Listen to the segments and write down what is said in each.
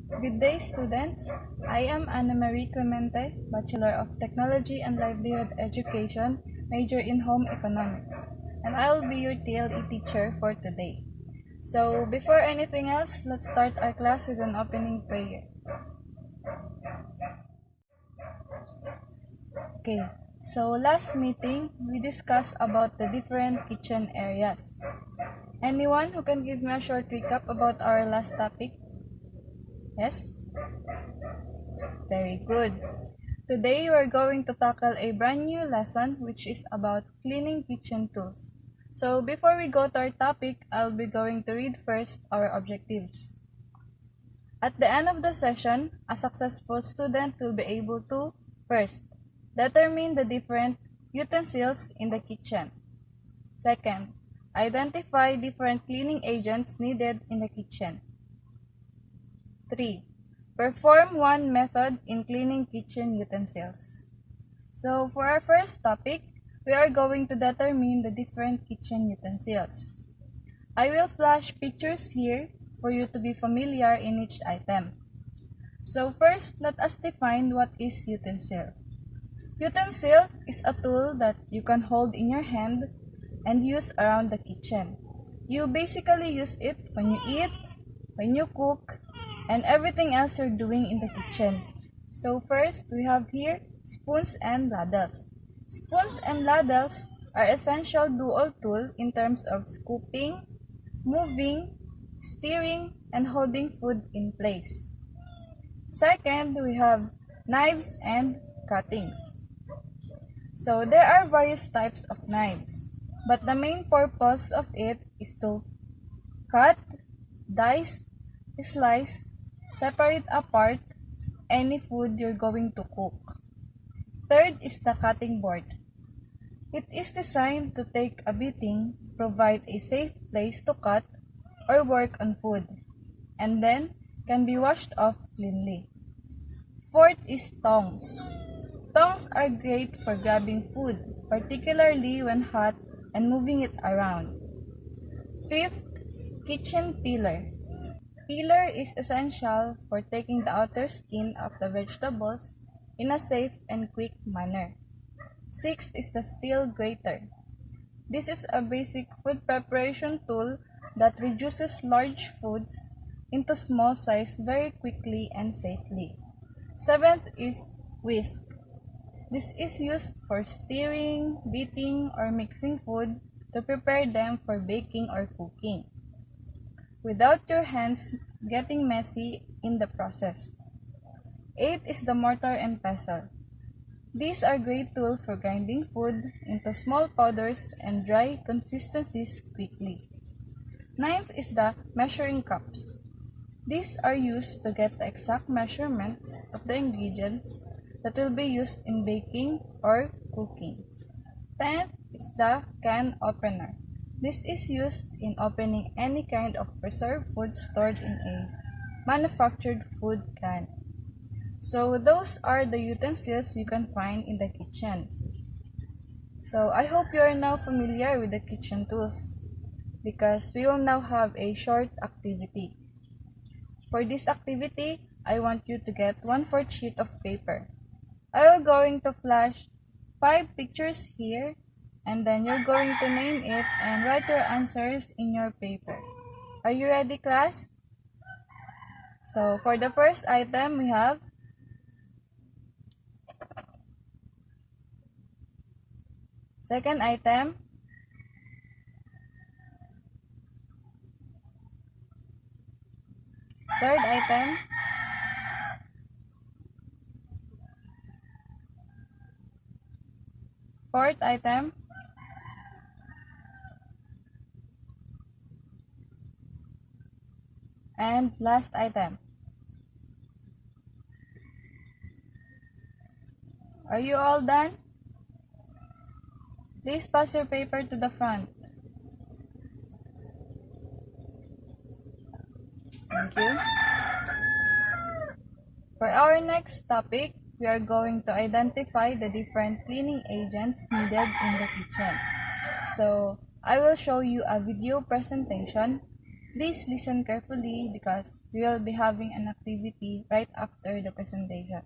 Good day, students. I am Ana Marie Clemente, Bachelor of Technology and Livelihood Education, major in Home Economics, and I will be your TLE teacher for today. So, before anything else, let's start our class with an opening prayer. Okay, so last meeting, we discussed about the different kitchen areas. Anyone who can give me a short recap about our last topic? Yes? Very good. Today, we're going to tackle a brand new lesson which is about cleaning kitchen tools. So, before we go to our topic, I'll be going to read first our objectives. At the end of the session, a successful student will be able to, first, determine the different utensils in the kitchen. Second, identify different cleaning agents needed in the kitchen. 3. Perform one method in cleaning kitchen utensils. So for our first topic, we are going to determine the different kitchen utensils. I will flash pictures here for you to be familiar in each item. So first, let us define what is utensil. Utensil is a tool that you can hold in your hand and use around the kitchen. You basically use it when you eat, when you cook, and everything else you're doing in the kitchen. So first, we have here spoons and ladles. Spoons and ladles are essential dual tool in terms of scooping, moving, stirring, and holding food in place. Second, we have knives and cuttings. So there are various types of knives, but the main purpose of it is to cut, dice, slice, separate apart any food you're going to cook. Third is the cutting board. It is designed to take a beating, provide a safe place to cut or work on food, and then can be washed off cleanly. Fourth is tongs. Tongs are great for grabbing food, particularly when hot and moving it around. Fifth, kitchen peeler. Peeler is essential for taking the outer skin of the vegetables in a safe and quick manner. Sixth is the steel grater. This is a basic food preparation tool that reduces large foods into small size very quickly and safely. Seventh is whisk. This is used for stirring, beating, or mixing food to prepare them for baking or cooking, without your hands getting messy in the process. 8 is the mortar and pestle. These are great tools for grinding food into small powders and dry consistencies quickly. 9th is the measuring cups. These are used to get the exact measurements of the ingredients that will be used in baking or cooking. 10th is the can opener. This is used in opening any kind of preserved food stored in a manufactured food can. So those are the utensils you can find in the kitchen. So I hope you are now familiar with the kitchen tools because we will now have a short activity. For this activity, I want you to get 1/4 sheet of paper. I will going to flash 5 pictures here, and then you're going to name it and write your answers in your paper. Are you ready, class? So for the first item, we have second item, third item, fourth item, and last item. Are you all done? Please pass your paper to the front. Thank you. For our next topic, we are going to identify the different cleaning agents needed in the kitchen. So, I will show you a video presentation Please listen carefully because we will be having an activity right after the presentation.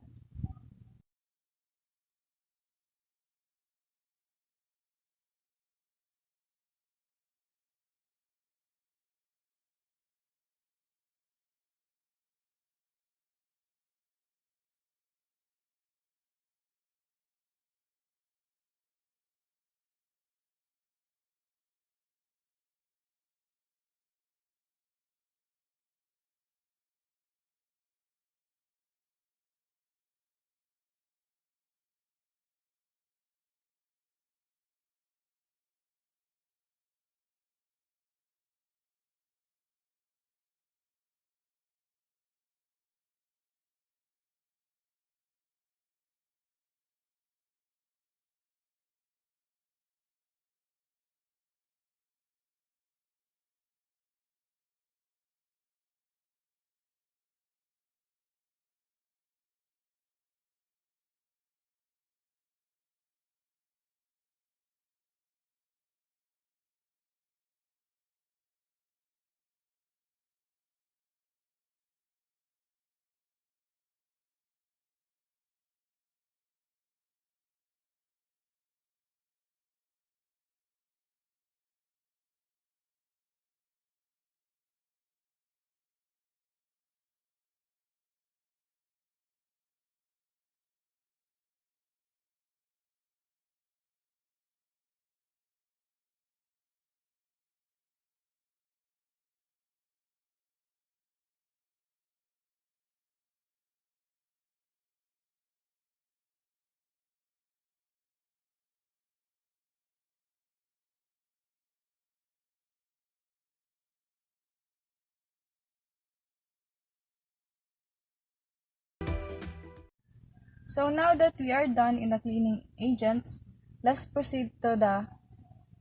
So now that we are done in the cleaning agents, let's proceed to the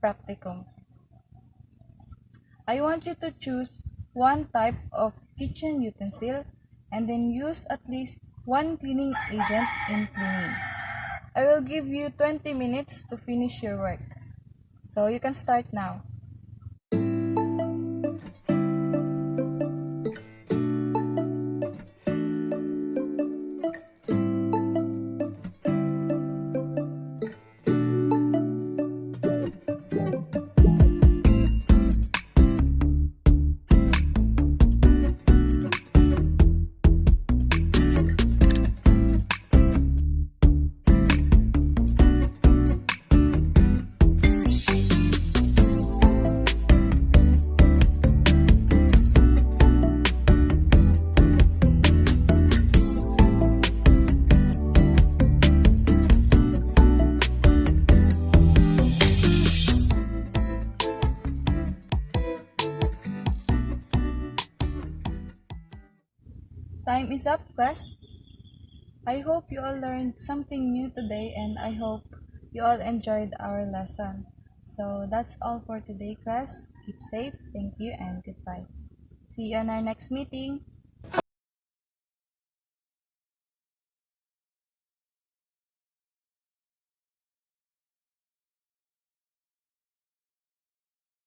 practicum. I want you to choose one type of kitchen utensil and then use at least one cleaning agent in cleaning. I will give you 20 minutes to finish your work. So you can start now. Time is up, class. I hope you all learned something new today and I hope you all enjoyed our lesson. So that's all for today, class. Keep safe, thank you, and goodbye. See you on our next meeting.